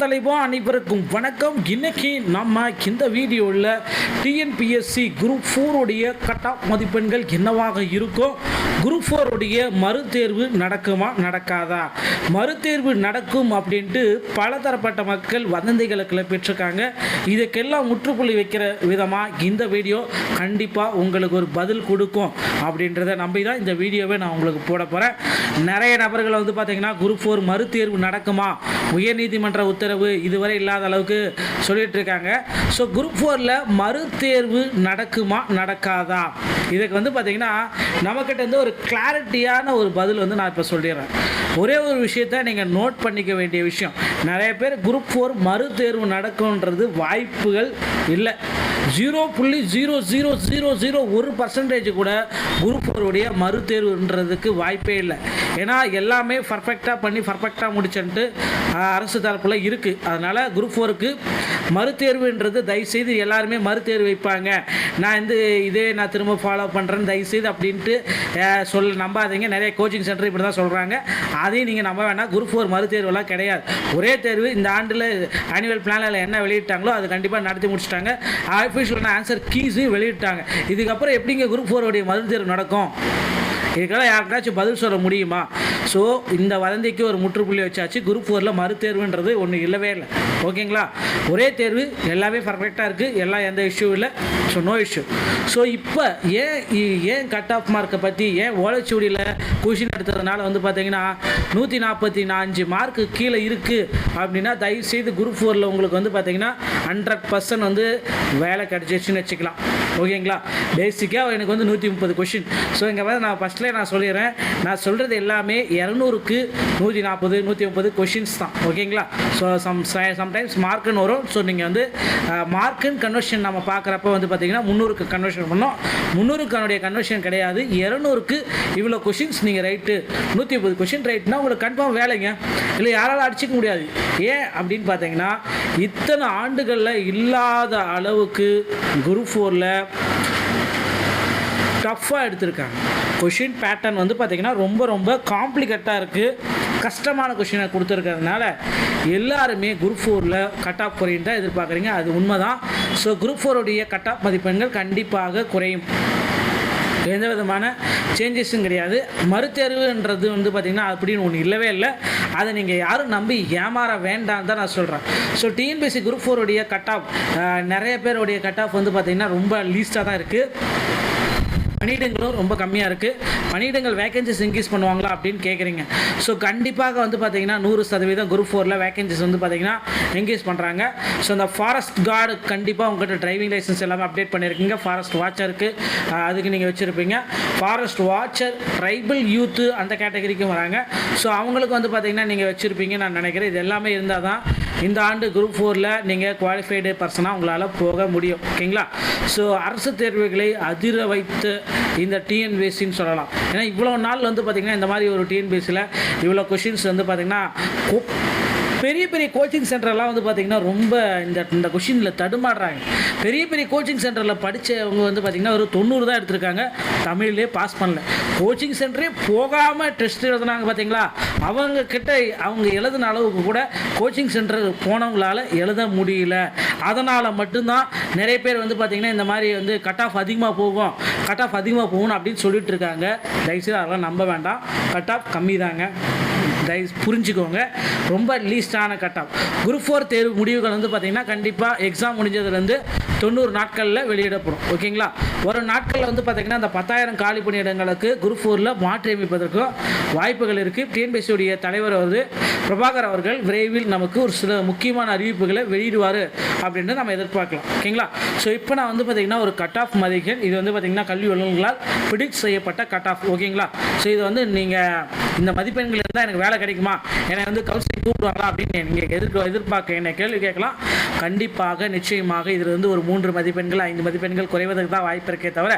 தலைவா அனைவருக்கும் வணக்கம். இன்னைக்கு நம்ம இந்த வீடியோவில் டிஎன்பிஎஸ்சி குரூப் 4 உடைய கட் ஆஃப் மதிப்பெண்கள் என்னவாக இருக்கும், குரூப் 4 உடைய மறுதேர்வு நடக்குமா நடக்காதா, மறுதேர்வு நடக்கும் அப்படின்ட்டு பலதரப்பட்ட மக்கள் வதந்திகளை கிளப்பிட்டுருக்காங்க. இதுக்கெல்லாம் முற்றுப்புள்ளி வைக்கிற விதமாக இந்த வீடியோ கண்டிப்பாக உங்களுக்கு ஒரு பதில் கொடுக்கும் அப்படின்றத நம்பி தான் இந்த வீடியோவை நான் உங்களுக்கு போட போகிறேன். நிறைய நபர்கள் வந்து பார்த்தீங்கன்னா குரூப் 4 மறுதேர்வு நடக்குமா, உயர்நீதிமன்ற உத்தரவு இதுவரை இல்லாத அளவுக்கு சொல்லிட்டு இருக்காங்க. ஸோ குரூப் 4ல் மறுதேர்வு நடக்குமா நடக்காதா, இதுக்கு வந்து பார்த்தீங்கன்னா நம்மக்கிட்ட இருந்து ஒரு கிளாரிட்டியான ஒரு பதில் வந்து நான் இப்போ சொல்லிடுறேன். ஒரே ஒரு விஷயத்த நீங்கள் நோட் பண்ணிக்க வேண்டிய விஷயம், நிறைய பேர் குரூப் 4 மறுதேர்வு நடக்கும்ன்றது வாய்ப்புகள் இல்லை. 0.00001% கூட குரூப் 4 உடைய மறுதேர்வுன்றதுக்கு வாய்ப்பே இல்லை. ஏன்னா எல்லாமே பர்ஃபெக்டாக பண்ணி பர்ஃபெக்டாக முடிச்சுட்டு அரசு தரப்பில் இருக்குது. அதனால் குரூப் 4க்கு மறுதேர்வுன்றது தயவுசெய்து எல்லாருமே மறுதேர்வு வைப்பாங்க, நான் நான் திரும்ப ஃபாலோ பண்ணுறேன்னு தயவுசெய்து அப்படின்ட்டு நம்பாதீங்க. நிறைய கோச்சிங் சென்டர் இப்படி தான் சொல்கிறாங்க, அதையும் நீங்கள் நம்ப வேண்டாம். குரூப் 4 மறுதேர்வெல்லாம் கிடையாது. ஒரே தேர்வு இந்த ஆண்டில் ஆனுவல் பிளானில் என்ன வெளியிட்டாங்களோ அது கண்டிப்பாக நடத்தி முடிச்சிட்டாங்க. ஆஃபீஷியலான ஆன்சர் கீஸையும் வெளியிட்டாங்க. இதுக்கப்புறம் எப்படிங்க குரூப் 4 உடைய மறுதேர்வு நடக்கும், இதுக்கெல்லாம் யாருக்காச்சும் பதில் சொல்ல முடியுமா? ஸோ இந்த வதந்திக்கு ஒரு முற்றுப்புள்ளி வச்சாச்சு. குரூப் 4ல் மறுதேர்வுன்றது ஒன்று இல்லவே இல்லை. ஓகேங்களா, ஒரே தேர்வு, எல்லாமே பர்ஃபெக்டாக இருக்குது, எல்லாம் எந்த இஷ்யூ இல்லை. So no issue. ஸோ இப்போ ஏன் கட் ஆஃப் மார்க்கை பற்றி, ஏன் ஓலைச்சுவடியில் கொஷின் எடுத்ததுனால வந்து பார்த்தீங்கன்னா 145 மார்க்கு கீழே இருக்குது அப்படின்னா தயவுசெய்து குரூப் 4ல் உங்களுக்கு வந்து பார்த்தீங்கன்னா 100% வந்து வேலை கிடச்சிச்சுன்னு வச்சுக்கலாம். ஓகேங்களா, பேசிக்காக எனக்கு வந்து 130 கொஷின். ஸோ இங்கே வந்து நான் ஃபஸ்ட்லேயே நான் சொல்லிடுறேன், நான் சொல்கிறது எல்லாமே 200க்கு 140 130 கொஷின்ஸ் தான். ஓகேங்களா, ஸோ சம்டைம்ஸ் மார்க்குன்னு வரும். ஸோ நீங்கள் வந்து மார்க்குன்னு கன்வர்ஷன் நம்ம பார்க்குறப்ப வந்து பார்த்தீங்கன்னா 300க்கு கன்வர்ஷன் பண்ணோம். 300க்கானுடைய கன்வர்ஷன் கிடையாது, 200க்கு இவ்வளோ கொஷின்ஸ் நீங்கள் ரைட்டு, 130 கொஷின் ரைட்னா உங்களுக்கு கன்ஃபார்ம் வேலைங்க, இல்லை யாராலும் அடிச்சிக்க முடியாது. ஏன் அப்படின்னு பார்த்தீங்கன்னா இத்தனை ஆண்டுகளில் இல்லாத அளவுக்கு குரூப் 4ல் டஃப்பாக எடுத்திருக்காங்க. கொஷின் பேட்டர்ன் வந்து பார்த்திங்கன்னா ரொம்ப காம்ப்ளிகேட்டாக இருக்குது, கஷ்டமான கொஷினை கொடுத்துருக்கிறதுனால எல்லாருமே குரூப் 4ல் கட் ஆஃப் குறையும் தான் எதிர்பார்க்குறீங்க. அது உண்மை தான். ஸோ குரூப் 4 உடைய கட் ஆஃப் மதிப்பெண்கள் கண்டிப்பாக குறையும், எந்த விதமான சேஞ்சஸும் கிடையாது. மறுதேர்வுன்றது வந்து பார்த்திங்கன்னா அப்படின்னு ஒன்று இல்லவே இல்லை. அதை நீங்கள் யாரும் நம்பி ஏமாற வேண்டாம் தான் நான் சொல்கிறேன். ஸோ டிஎன்பிஎஸ்சி குரூப் 4 உடைய கட் ஆஃப் நிறைய பேருடைய கட் ஆஃப் வந்து பார்த்திங்கன்னா ரொம்ப லீஸ்ட்டாக தான் இருக்குது. பணியிடங்களும் ரொம்ப கம்மியாக இருக்குது. பணியிடங்கள் வேகன்சிஸ் இன்க்ரீஸ் பண்ணுவாங்களா அப்படின்னு கேட்குறீங்க. ஸோ கண்டிப்பாக வந்து பார்த்திங்கன்னா 100% குரூப் 4ல் வேகன்சிஸ் வந்து பார்த்திங்கன்னா இன்க்ரீஸ் பண்ணுறாங்க. ஸோ இந்த ஃபாரஸ்ட் கார்டு கண்டிப்பாக உங்கள்கிட்ட டிரைவிங் லைசன்ஸ் எல்லாமே அப்டேட் பண்ணியிருக்கீங்க. ஃபாரஸ்ட் வாட்சருக்கு அதுக்கு நீங்கள் வச்சுருப்பீங்க. ஃபாரஸ்ட் வாட்சர், ட்ரைபல் யூத்து அந்த கேட்டகரிக்கும் வராங்க. ஸோ அவங்களுக்கு வந்து பார்த்திங்கன்னா நீங்கள் வச்சுருப்பீங்க நான் நினைக்கிறேன். இது எல்லாமே இருந்தால் தான் இந்த ஆண்டு குரூப் 4ல் நீங்கள் குவாலிஃபைடு பர்சனாக உங்களால் போக முடியும். ஓகேங்களா, ஸோ அரசு தேர்வுகளை அதிர வைத்து இந்த டிஎன்பிஎஸ்சின்னு சொல்லலாம். ஏன்னா இவ்வளோ நாள் வந்து பார்த்திங்கன்னா இந்த மாதிரி ஒரு டிஎன்பிஎஸ்சியில் இவ்வளோ கொஷின்ஸ் வந்து பார்த்திங்கன்னா பெரிய கோச்சிங் சென்டர்லாம் வந்து பார்த்திங்கன்னா ரொம்ப இந்த கொஷினில் தடுமாடுறாங்க. பெரிய கோச்சிங் சென்டரில் படித்தவங்க வந்து பார்த்திங்கன்னா ஒரு 90 தான் எடுத்திருக்காங்க, தமிழ்லேயே பாஸ் பண்ணல. கோச்சிங் சென்டரே போகாமல் டெஸ்ட் எழுதுனாங்க பார்த்தீங்களா, அவங்க எழுதின அளவுக்கு கூட கோச்சிங் சென்டர் போனவங்களால் எழுத முடியல. அதனால் மட்டும்தான் நிறைய பேர் வந்து பார்த்திங்கன்னா இந்த மாதிரி வந்து கட் ஆஃப் அதிகமாக போகும் அப்படின்னு சொல்லிட்டு இருக்காங்க. தயவுசெய்து அதெல்லாம் நம்ப வேண்டாம், கட் ஆஃப் கம்மி தாங்க, புரிஞ்சுக்கோங்க. ரொம்ப லீஸ்டான கட் ஆஃப். குரூப் 4 தேர்வு முடிவுகள் வந்து பார்த்திங்கன்னா கண்டிப்பாக எக்ஸாம் முடிஞ்சதுலேருந்து 90 நாட்களில் வெளியிடப்படும். ஓகேங்களா, ஒரு நாட்களில் வந்து பார்த்திங்கன்னா அந்த 10,000 காலி பணியிடங்களுக்கு குரூப் 4ல் மாற்றி அமைப்பதற்கும் வாய்ப்புகள் இருக்குது. டிஎன்பிஎஸ்சியுடைய தலைவர் பிரபாகர் அவர்கள் விரைவில் நமக்கு ஒரு சில முக்கியமான அறிவிப்புகளை வெளியிடுவார் அப்படின்னு நம்ம எதிர்பார்க்கலாம். ஓகேங்களா, ஸோ இப்போ நான் வந்து பார்த்திங்கன்னா ஒரு கட் ஆஃப் மதிப்பெண், இது வந்து பார்த்திங்கன்னா கல்வி வல்லுநர்களால் ப்ரிடிக்ட் செய்யப்பட்ட கட் ஆஃப். ஓகேங்களா, ஸோ இது வந்து நீங்கள் இந்த மதிப்பெண்கள் இருந்தால் எனக்கு வேலை கிடைக்குமா, எனக்கு வந்து கவுன்சிலிங் கூப்பிடுவாங்களா அப்படின்னு நீங்கள் எதிர்பார்க்க என்ன கேள்வி கேட்கலாம். கண்டிப்பாக நிச்சயமாக இதில் வந்து ஒரு 3 மதிப்பெண்கள் 5 மதிப்பெண்கள் குறைவதற்கு தான் வாய்ப்பு இருக்கே தவிர,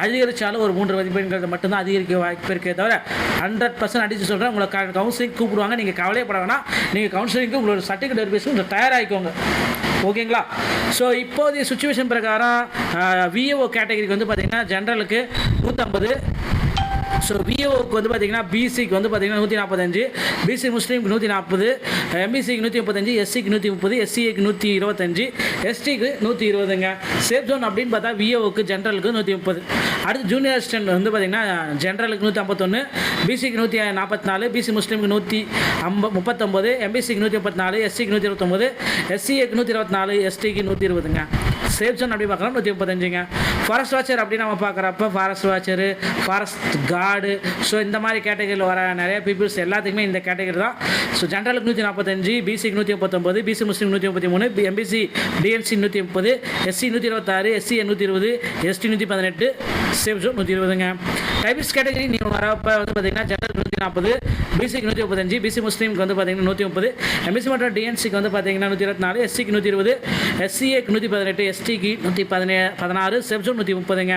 அதிகரித்தாலும் ஒரு 3 மதிப்பெண்கள் மட்டும்தான் அதிகரிக்க வாய்ப்பு இருக்கே தவிர 100% அடித்து சொல்கிறேன், உங்களை கவுன்சிலிங் கூப்பிடுவாங்க. நீங்கள் கவலையப்பட வேணாம், நீங்கள் கவுன்சிலிங்க்கு உங்களோட சர்டிஃபிகேட் வெரிஃபிகேஷன் உங்களை தயாராகிக்கோங்க. ஓகேங்களா, ஸோ இப்போதைய சுச்சுவேஷன் பிரகாரம் விஏஓ கேட்டகரிக்கு வந்து பார்த்திங்கன்னா ஜென்ரலுக்கு 150, ஸோ விஓக்கு வந்து பார்த்தீங்கன்னா பிசிக்கு வந்து பார்த்தீங்கன்னா 145, பிசி முஸ்லீமுக்கு 140, எம்பிசிக்கு 135, எஸ்சிக்கு 130, எஸ்சிஏக்கு 125, எஸ்டிக்கு 120ங்க. சேஃப் ஜோன் அப்படின்னு பார்த்தா விஓக்கு ஜென்ரலுக்கு 130. அடுத்து ஜூனியர் அசிஸ்டன்ட் வந்து பார்த்தீங்கன்னா ஜென்ரலுக்கு 151, பிசிக்கு 144, பிசி முஸ்லீமுக்கு 139, எம்பிசிக்கு 134, எஸ்சிக்கு 129, எஸ்சிஏக்கு 124, எஸ்டிக்கு 120ங்க. சேஃப் ஜோன் அப்படி பார்க்கலாம் 135ங்க. ஃபாரஸ்ட் வாட்சர் அப்படி நம்ம பார்க்குறப்ப ஃபாரஸ்ட் வாட்சரு, ஃபாரஸ்ட் கார்டு, ஸோ இந்த மாதிரி கேட்டகரியில் வர நிறைய பீப்புள்ஸ் எல்லாத்துக்குமே இந்த கேட்டகரி தான். ஸோ ஜென்ரலுக்கு 145, பிசிக்கு 139, BC Muslim 133, MBC DNC 130, SC 126, SC 120, ST 118, safe zone 120ங்க. டைபிஸ் கேட்டகரி நீங்கள் வரப்போ வந்து பார்த்தீங்கன்னா ஜென்ரலுக்கு 140, பிசிக்கு 135, பிசி முஸ்லீமுக்கு வந்து பார்த்தீங்கன்னா 130, எம்பிசி மற்றும் டிஎன்சிக்கு வந்து பார்த்தீங்கன்னா 124, எஸ்சிக்கு 120, எஸ்சிஏக்கு 118, எஸ்டிக்கு 116, சேஃப் ஜோன் 130ங்க.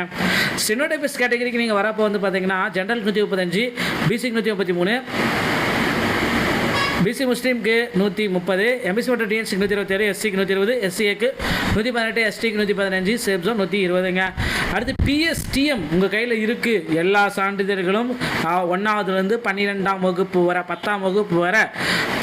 ஸ்டெனோடைபிஸ் கேட்டகரிக்கு நீங்கள் வரப்போ வந்து பார்த்தீங்கன்னா ஜென்ரலுக்கு 135, பிசிக்கு 133, பிசி முஸ்லீமுக்கு 130, எம்பிசி மற்றும் டிஎன்சிக்கு 127, எஸ்சிக்கு 120, எஸ்சிஏக்கு 118, எஸ்டிக்கு 115, சேஃப் ஜோன் 120ங்க. அடுத்து பிஎஸ்டிஎம் உங்கள் கையில் இருக்குது. எல்லா சான்றிதழ்களும் 1ஆவதுலேருந்து 12ஆம் வகுப்பு வர 10ஆம் வகுப்பு வர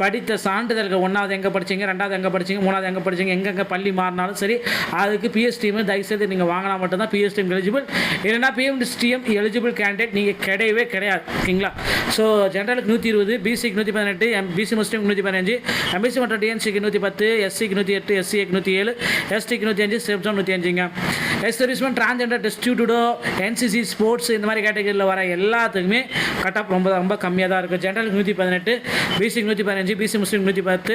படித்த சான்றிதழ்கள் 1ஆவது எங்கே படிச்சிங்க, 2ஆவது எங்கே படிச்சிங்க, 3ஆவது எங்கே படிச்சிங்க, எங்கெங்கே பள்ளி மாறினாலும் சரி அதுக்கு பிஎஸ்டிஎம் தயவுசெய்து நீங்கள் வாங்கினா மட்டும்தான் பிஎஸ்டிஎம் எலிஜிபிள். இல்லைனா பிஎம்டிஎம் எலிஜிபிள் கேண்டிடேட் நீங்கள் கிடையவே கிடையாது. ஓகேங்களா? ஸோ ஜென்ரலுக்கு 120, பிசிக்கு 118, பிசி முஸ்லீமுக்கு 115, எம்பிசி மற்றும் டிஎன்சிக்கு 110, எஸ்சிக்கு 108, எஸ்சிஏக்கு 107, எஸ்டிக்கு 105, சேஃப் ஜோன் 105ங்க. எக்ஸ் சர்வீஸ்மேன், டிரான்ஸ்ஜெண்டர், டெஸ்டிடியூட்டோ, என்சிசி, ஸ்போர்ட்ஸ் இந்த மாதிரி கேட்டகரியில் வர எல்லாத்துக்குமே கட் ஆஃப் ரொம்ப கம்மியாக தான் இருக்குது. ஜென்ரலுக்கு 118, பிசிக்கு 115, பிசி முஸ்லீம் 110,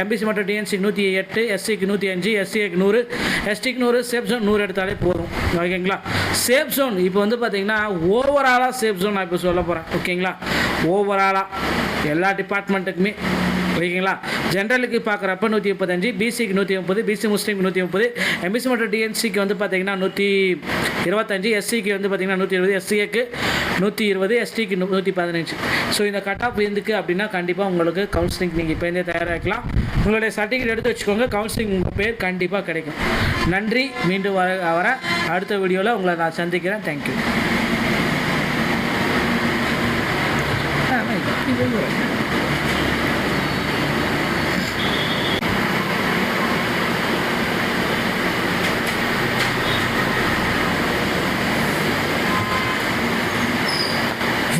எம்பிசி மற்றும் டிஎன்சிக்கு 108, எஸ்சிக்கு 105, எஸ்சிஏக்கு 100, எஸ்டிக்கு 100, சேஃப் ஜோன் 100 எடுத்தாலே போதும். ஓகேங்களா? சேஃப் ஜோன் இப்போ வந்து பார்த்தீங்கன்னா ஓவராலாக சேஃப் ஜோன் நான் இப்போ சொல்ல போகிறேன். ஓகேங்களா? ஓவராலாக எல்லா டிபார்ட்மெண்ட்டுக்குமே. ஓகேங்களா? ஜென்ரலுக்கு பார்க்குறப்ப 135, பிசிக்கு 130, பிசி முஸ்லீமுக்கு 130, எம்பிசி மற்றும் டிஎன்சிக்கு வந்து பார்த்தீங்கன்னா 125, எஸ்சிக்கு வந்து பார்த்தீங்கன்னா 120, எஸ்சிஏக்கு 120, எஸ்டிக்கு 115. ஸோ இந்த கட் ஆஃப் எதுக்கு அப்படின்னா கண்டிப்பாக உங்களுக்கு கவுன்சிலிங் நீங்கள் இப்போ இருந்தே தயாராகிக்கலாம். உங்களுடைய சர்டிஃபிகேட் எடுத்து வச்சுக்கோங்க. கவுன்சிலிங் உங்கள் பேர் கண்டிப்பாக கிடைக்கும். நன்றி. மீண்டும் வர அடுத்த வீடியோவில் உங்களை நான் சந்திக்கிறேன். தேங்க்யூ.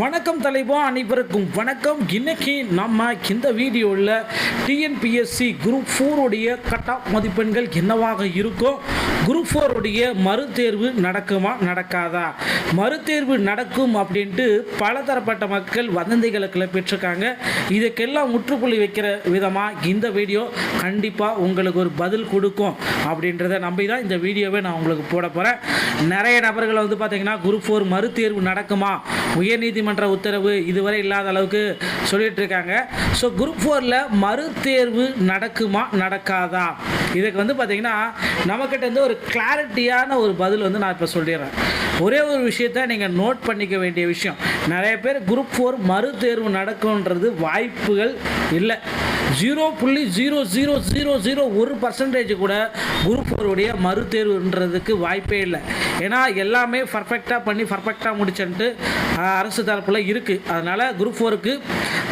வணக்கம் தலைவா, அனைவருக்கும் வணக்கம். இன்னைக்கு நம்ம இந்த வீடியோவில் டிஎன்பிஎஸ்சி குரூப் 4 உடைய கட் ஆஃப் மதிப்பெண்கள் என்னவாக இருக்கும், குரூப் 4 உடைய மறுதேர்வு நடக்குமா நடக்காதா, மறுதேர்வு நடக்கும் அப்படின்ட்டு பலதரப்பட்ட மக்கள் வதந்திகளை கிளப்பிட்டுருக்காங்க. இதுக்கெல்லாம் முற்றுப்புள்ளி வைக்கிற விதமாக இந்த வீடியோ கண்டிப்பாக உங்களுக்கு ஒரு பதில் கொடுக்கும் அப்படின்றத நம்பி தான் இந்த வீடியோவை நான் உங்களுக்கு போட போகிறேன். நிறைய நபர்கள் வந்து பார்த்தீங்கன்னா குரூப் 4 மறுதேர்வு நடக்குமா, உயர்நீதிமன்ற உத்தரவு இதுவரை இல்லாத அளவுக்கு சொல்லிட்டு இருக்காங்க. ஸோ குரூப் 4ல் மறுதேர்வு நடக்குமா நடக்காதா, இதுக்கு வந்து பார்த்தீங்கன்னா நம்மக்கிட்ட இருந்து ஒரு கிளாரிட்டியான ஒரு பதில் வந்து நான் இப்போ சொல்லிடுறேன். ஒரே ஒரு விஷயத்த நீங்கள் நோட் பண்ணிக்க வேண்டிய விஷயம், நிறைய பேர் குரூப் 4 மறுதேர்வு நடக்கும்ன்றது வாய்ப்புகள் இல்லை. 0.00001% கூட குரூப் 4 உடைய மறுதேர்வுன்றதுக்கு வாய்ப்பே இல்லை. ஏன்னா எல்லாமே பர்ஃபெக்டாக பண்ணி பர்ஃபெக்டாக முடிச்சுட்டு அரசு தரப்பில் இருக்குது. அதனால் குரூப் 4க்கு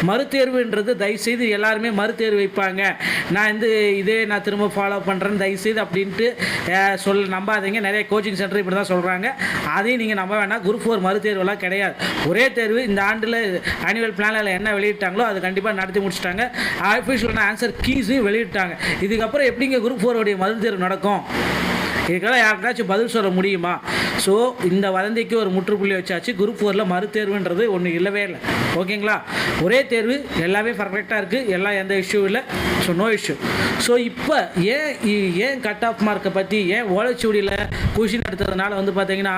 மறுதேர்வுன்றது தயவுசெய்து எல்லாருமே மறுதேர்வு வைப்பாங்க, நான் இதே நான் திரும்ப ஃபாலோ பண்ணுறேன்னு தயவுசெய்து அப்படின்ட்டு நம்பாதீங்க. நிறைய கோச்சிங் சென்டர் இப்படி தான் சொல்கிறாங்க, அதையும் நீங்கள் நம்ப வேணாம். குரூப் 4 மறுதேர்வுலாம் கிடையாது. ஒரே தேர்வு. இந்த ஆண்டில் ஆனுவல் பிளானில் என்ன வெளியிட்டாங்களோ அது கண்டிப்பாக நடத்தி முடிச்சிட்டாங்க. ஆஃபீஷியலான ஆன்சர் கீஸையும் வெளியிட்டாங்க. இதுக்கப்புறம் எப்படிங்க குரூப் 4 உடைய மறுதேர்வு நடக்கும், இதுக்கெல்லாம் யாருக்காச்சும் பதில் சொல்ல முடியுமா? ஸோ இந்த வதந்திக்கு ஒரு முற்றுப்புள்ளி வச்சாச்சு. குரூப் 4ல் மறுதேர்வுன்றது ஒன்று இல்லவே இல்லை. ஓகேங்களா? ஒரே தேர்வு, எல்லாமே பர்ஃபெக்டாக இருக்குது, எல்லாம் எந்த இஷ்யூ இல்லை. So no issue. ஸோ இப்போ ஏன் கட் ஆஃப் மார்க்கை பற்றி, ஏன் ஓலைச்சுவடியில் கொஷின் எடுத்ததுனால வந்து பார்த்தீங்கன்னா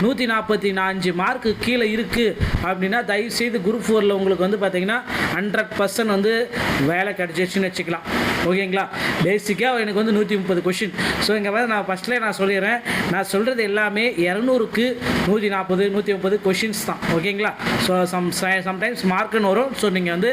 145 மார்க்கு கீழே இருக்குது அப்படின்னா தயவுசெய்து குரூப் 4ல் உங்களுக்கு வந்து பார்த்தீங்கன்னா 100% வந்து வேலை கிடச்சிச்சுன்னு வச்சுக்கலாம். ஓகேங்களா? பேசிக்காக எனக்கு வந்து 130 கொஷின். ஸோ இங்கே வந்து நான் ஃபஸ்ட்லேயே நான் சொல்லிடுறேன், நான் சொல்கிறது எல்லாமே 200க்கு 140 130 கொஷின்ஸ் தான். ஓகேங்களா? ஸோ சம்டைம்ஸ் மார்க்குன்னு வரும். ஸோ நீங்கள் வந்து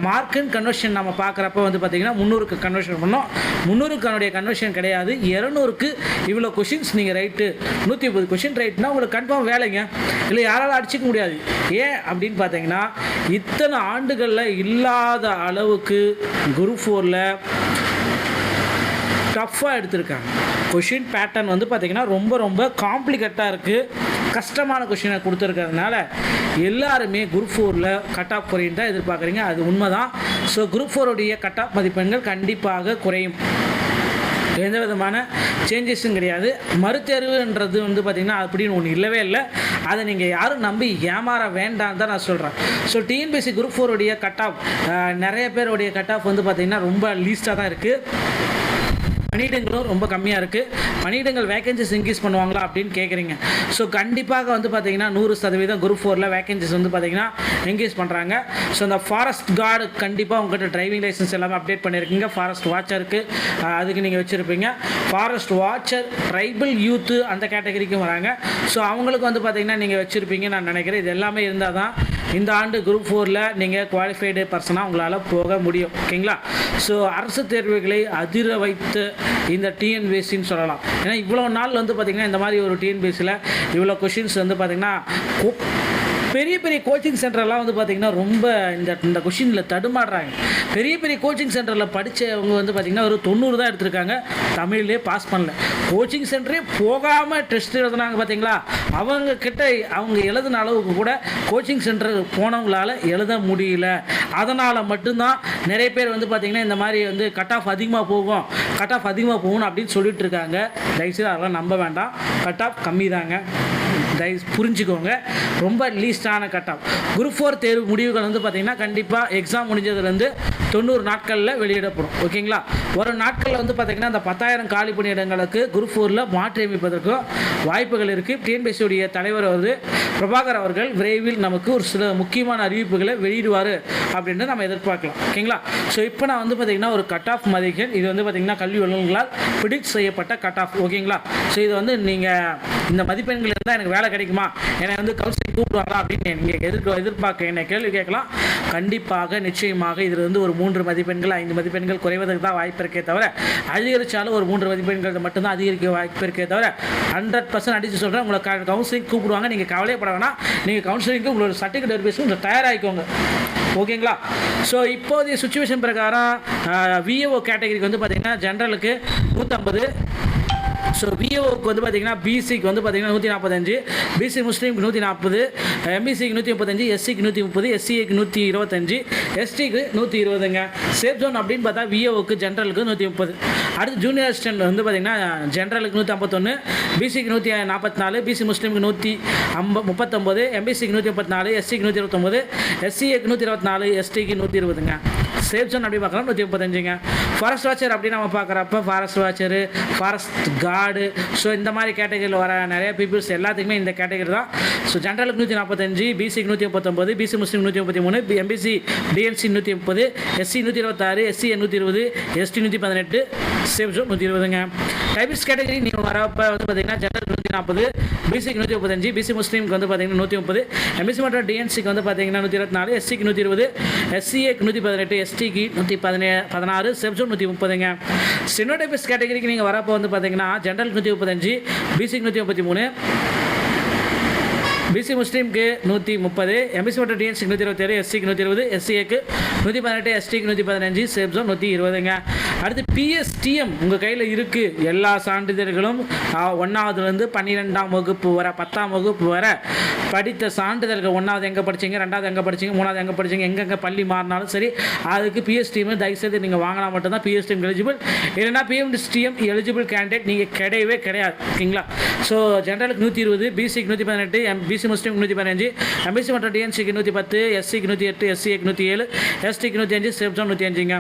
மார்க்குன்னு கன்வர்ஷன் நம்ம பார்க்குறப்ப வந்து பார்த்தீங்கன்னா பார்த்தீங்கன்னா 300க்கு கன்வர்ஷன் பண்ணோம். 300க்கானுடைய கன்வர்ஷன் கிடையாது, 200க்கு இவ்வளோ கொஷின்ஸ் நீங்கள் ரைட்டு 130 கொஷின் ரைட்னா உங்களுக்கு கன்ஃபார்ம் வேலைங்க, இல்லை யாராலும் அடிச்சிக்க முடியாது. ஏன் அப்படின்னு பார்த்தீங்கன்னா இத்தனை ஆண்டுகளில் இல்லாத அளவுக்கு குரூப் 4ல் டஃப்பாக எடுத்திருக்காங்க. கொஷின் பேட்டர்ன் வந்து பார்த்திங்கன்னா ரொம்ப ரொம்ப காம்ப்ளிகேட்டாக இருக்குது, கஷ்டமான கொஷினை கொடுத்துருக்கிறதுனால எல்லாருமே குரூப் 4ல் கட் ஆஃப் குறையும் தான் எதிர்பார்க்குறீங்க. அது உண்மை தான். ஸோ குரூப் 4உடைய கட் ஆஃப் மதிப்பெண்கள் கண்டிப்பாக குறையும், எந்த விதமான சேஞ்சஸும் கிடையாது. மறுதேர்வுன்றது வந்து பார்த்திங்கன்னா அப்படின்னு ஒன்று இல்லவே இல்லை. அதை நீங்கள் யாரும் நம்பி ஏமாற வேண்டாம் தான் நான் சொல்கிறேன். ஸோ டிஎன்பிஎஸ்சி குரூப் 4உடைய கட் ஆஃப் நிறைய பேருடைய கட் ஆஃப் வந்து பார்த்திங்கன்னா ரொம்ப லீஸ்ட்டாக தான் இருக்குது, பணியிடங்களும் ரொம்ப கம்மியாக இருக்குது. பணியிடங்கள் வேகன்சிஸ் இன்க்ரீஸ் பண்ணுவாங்களா அப்படின்னு கேட்குறீங்க. ஸோ கண்டிப்பாக வந்து பார்த்திங்கன்னா 100% குரூப் 4ல் வேகன்சிஸ் வந்து பார்த்திங்கன்னா இன்க்ரீஸ் பண்ணுறாங்க. ஸோ அந்த ஃபாரஸ்ட் கார்டு கண்டிப்பாக உங்கள்கிட்ட டிரைவிங் லைசன்ஸ் எல்லாமே அப்டேட் பண்ணியிருக்கீங்க. ஃபாரஸ்ட் வாட்சருக்கு அதுக்கு நீங்கள் வச்சுருப்பீங்க. ஃபாரஸ்ட் வாட்சர் ட்ரைபல் யூத்து அந்த கேட்டகரிக்கும் வராங்க. ஸோ அவங்களுக்கு வந்து பார்த்திங்கன்னா நீங்கள் வச்சுருப்பீங்க நான் நினைக்கிறேன். இது எல்லாமே இருந்தால் தான் இந்த ஆண்டு குரூப் 4ல் நீங்கள் குவாலிஃபைடு பர்சனாக உங்களால் போக முடியும். ஓகேங்களா? ஸோ அரசு தேர்வுகளை அதிர வைத்து இந்த டிஎன்பிஎஸ்சின்னு சொல்லலாம். ஏன்னா இவ்வளோ நாள் வந்து பார்த்திங்கன்னா இந்த மாதிரி ஒரு டிஎன்பிஎஸ்சியில் இவ்வளோ கொஷின்ஸ் வந்து பார்த்திங்கன்னா பெரிய பெரிய கோச்சிங் சென்டர்லாம் வந்து பார்த்திங்கன்னா ரொம்ப இந்த கொஷினில் தடுமாடுறாங்க. பெரிய பெரிய கோச்சிங் சென்டரில் படித்தவங்க வந்து பார்த்திங்கன்னா ஒரு 90 தான் எடுத்திருக்காங்க, தமிழ்லேயே பாஸ் பண்ணல. கோச்சிங் சென்டரே போகாமல் டெஸ்ட் எழுதுனாங்க பார்த்தீங்களா, அவங்க கிட்ட அவங்க எழுதின அளவுக்கு கூட கோச்சிங் சென்டர் போனவங்களால் எழுத முடியல. அதனால் மட்டும்தான் நிறைய பேர் வந்து பார்த்திங்கன்னா இந்த மாதிரி வந்து கட் ஆஃப் அதிகமாக போகும் அப்படின்னு சொல்லிட்டு இருக்காங்க. தயவுசெய்து அதெல்லாம் நம்ப வேண்டாம், கட் ஆஃப் கம்மி தாங்க, புரிஞ்சுக்கோங்க. ரொம்ப லீஸ்டான கட் ஆஃப். குரூப் 4 தேர்வு முடிவுகள் வந்து பார்த்திங்கன்னா கண்டிப்பாக எக்ஸாம் முடிஞ்சதுலேருந்து 90 நாட்களில் வெளியிடப்படும். ஓகேங்களா? ஒரு நாட்களில் வந்து பார்த்திங்கன்னா அந்த 10,000 காலி பணியிடங்களுக்கு குரூப் 4ல் மாற்றி அமைப்பதற்கும் வாய்ப்புகள் இருக்குது. டிஎன்பிஎஸ்சியுடைய தலைவர் பிரபாகர் அவர்கள் விரைவில் நமக்கு ஒரு சில முக்கியமான அறிவிப்புகளை வெளியிடுவார் அப்படின்னு நம்ம எதிர்பார்க்கலாம். ஓகேங்களா? ஸோ இப்போ நான் வந்து பார்த்திங்கன்னா ஒரு கட் ஆஃப் மதிப்பெண், இது வந்து பார்த்திங்கன்னா கல்வி வல்லுநர்களால் ப்ரிடிக்ட் செய்யப்பட்ட கட் ஆஃப். ஓகேங்களா? ஸோ இது வந்து நீங்கள் இந்த மதிப்பெண்கள் இருந்தால் எனக்கு வேலை கிடைக்குமா, என்னை வந்து கவுன்சிலிங் கூப்பிடுவாங்களா அப்படின்னு நீங்கள் எதிர்பார்க்க என்ன கேள்வி கேட்கலாம். கண்டிப்பாக நிச்சயமாக இதில் வந்து ஒரு 3 மதிப்பெண்கள் 5 மதிப்பெண்கள் குறைவதற்கு தான் வாய்ப்பு இருக்கே தவிர, அதிகரித்தாலும் ஒரு 3 மதிப்பெண்கள் மட்டும்தான் அதிகரிக்க வாய்ப்பு இருக்கே தவிர 100% அடித்து சொல்கிறேன், உங்களை கவுன்சிலிங் கூப்பிடுவாங்க. நீங்கள் கவலைப்பட வேணாம், நீங்கள் கவுன்சிலிங்க்கு உங்களோட சர்டிஃபிகேட் வெரிஃபிகேஷன் உங்களை தயாராகிக்கோங்க. ஓகேங்களா? ஸோ இப்போதைய சுச்சுவேஷன் பிரகாரம் விஏஓ கேட்டகரிக்கு வந்து பார்த்திங்கன்னா ஜென்ரலுக்கு 150, ஸோ விஏஓக்கு வந்து பார்த்திங்கன்னா பிசிக்கு வந்து பார்த்திங்கன்னா 145, பிசி முஸ்லீமுக்கு 140, எம்பிசிக்கு 135, எஸ்சிக்கு 130, எஸ்சிஏக்கு 125, எஸ்டிக்கு 120ங்க. சேஃப் ஜோன் அப்படின்னு பார்த்தா விஏஓக்கு ஜென்ரலுக்கு 130. அடுத்து ஜூனியர் அசிஸ்டன்ட் வந்து பார்த்திங்கன்னா ஜென்ரலுக்கு 151, பிசிக்கு 144, பிசி முஸ்லீமுக்கு 139, எம்பிசிக்கு 134, எஸ்சிக்கு 129, எஸ்சிஏக்கு 124, எஸ்டிக்கு 120ங்க. சேஃப் ஜோன் அப்படி பார்க்கலாம் 135ங்க. ஃபாரஸ்ட் வாட்சர் அப்படின்னு நம்ம பார்க்குறப்ப ஃபாரஸ்ட் வாட்சரு, ஃபாரஸ்ட் கார்டு, ஸோ இந்த மாதிரி கேட்டகரியில் வர நிறைய பீப்புள்ஸ் எல்லாத்துக்குமே இந்த கேட்டகரி தான். ஸோ ஜென்ரலுக்கு 145, பிசிக்கு 139, BC Muslim 133, MBC DNC 130, SC 126, SC 120, ST 118, safe zone 120ங்க. டைபிஸ்ட் கேட்டகரி நீங்கள் வரப்போ வந்து பார்த்திங்கன்னா ஜென்ரலுக்கு 140, பிசிக்கு 135, பிசி முஸ்லீமுக்கு வந்து பார்த்திங்கன்னா 130, எம்பிசி மற்றும் டிஎன்சிக்கு வந்து பார்த்திங்கன்னா 124, எஸ்சிக்கு 120, எஸ்சிஏக்கு 118, எஸ்டிக்கு 116, சேஃப் ஜோன் 130ங்க. ஸ்டெனோடைபிஸ்ட் கேட்டகரிக்கு நீங்கள் வரப்போ வந்து பார்த்திங்கன்னா ஜென்ரலுக்கு 135, பிசிக்கு 133, பிசி முஸ்லீமுக்கு 130, எம்பிசி மற்றும் டிஎன்சிக்கு 127, எஸ்சிக்கு 120, எஸ்சிஏக்கு 118, எஸ்டிக்கு 115, சேஃப் ஜோன் 120ங்க. அடுத்து பிஎஸ்டிஎம் உங்கள் கையில் இருக்குது. எல்லா சான்றிதழ்களும் 1ஆவதுலேருந்து 12ஆம் வகுப்பு வர 10ஆம் வகுப்பு வர படித்த சான்றிதழ்கள், 1ஆவது எங்கே படிச்சிங்க, 2ஆவது எங்கே படிச்சிங்க, 3ஆவது எங்கே படிச்சிங்க, எங்கெங்கே பள்ளி மாறினாலும் சரி அதுக்கு பிஎஸ்டிஎம் தயவுசெய்து நீங்கள் வாங்கினா மட்டும்தான் பிஎஸ்டிஎம் எலிஜிபிள். இல்லைனா பிஎம்டிஎம் எலிஜிபிள் கேண்டிடேட் நீங்கள் கிடையவே கிடையாது. ஓகேங்களா? ஸோ ஜென்ரலுக்கு 120, பிசிக்கு 118, பிசி முஸ்லீமுக்கு 115, எம்பிசி மற்றும் டிஎன்சிக்கு 110, எஸ்சிக்கு 108, எஸ்சிஏக்கு 107, எஸ்டிக்கு 105, சேஃப் ஜோன் 105ங்க.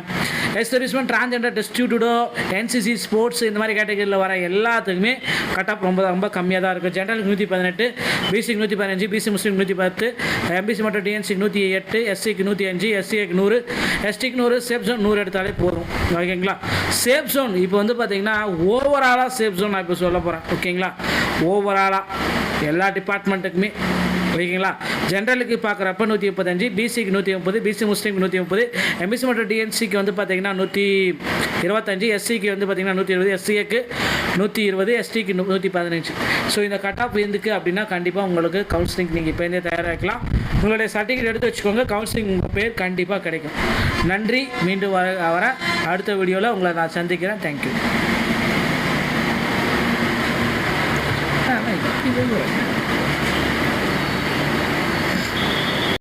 எக்ஸ் சர்வீஸ்மேன், டிரான்ஸ்ஜெண்டர், டெஸ்டிடியூட்டோ, என்சிசி, ஸ்போர்ட்ஸ் இந்த மாதிரி கேட்டகரியில் வர எல்லாத்துக்குமே கட் ஆஃப் ரொம்ப ரொம்ப கம்மியாக தான் இருக்குது. ஜென்ரலுக்கு 118, பிசிக்கு 115, பிசி முஸ்லீம் 110, எம்பிசி மற்றும் டிஎன்சிக்கு 108, எஸ்சிக்கு 105, எஸ்சிஏக்கு 100, எஸ்டிக்கு 100, சேஃப் ஜோன் 100 எடுத்தாலே போதும். ஓகேங்களா? சேஃப் ஜோன் இப்போ வந்து பார்த்திங்கன்னா ஓவராலாக சேஃப் ஜோன் நான் இப்போ சொல்ல போகிறேன். ஓகேங்களா? ஓவராலாக எல்லா டிபார்ட்மெண்ட்டுக்குமே ஓகேங்களா. ஜென்ரலுக்கு பார்க்குறப்ப 135, பிசிக்கு 130, பிசி முஸ்லீமுக்கு 130, எம்பிசி மற்றும் டிஎன்சிக்கு வந்து பார்த்தீங்கன்னா 125, எஸ்சிக்கு வந்து பார்த்தீங்கன்னா 120, எஸ்சிஏக்கு 120, எஸ்டிக்கு 115. ஸோ இந்த கட் ஆஃப் இருந்துக்கு அப்படின்னா கண்டிப்பாக உங்களுக்கு கவுன்சிலிங் நீங்கள் இப்போ இருந்தே தயாராகிக்கலாம். உங்களுடைய சர்டிஃபிகேட் எடுத்து வச்சுக்கோங்க. கவுன்சிலிங் உங்கள் பேர் கண்டிப்பாக கிடைக்கும். நன்றி. மீண்டும் வர அடுத்த வீடியோவில் உங்களை நான் சந்திக்கிறேன். தேங்க்யூ.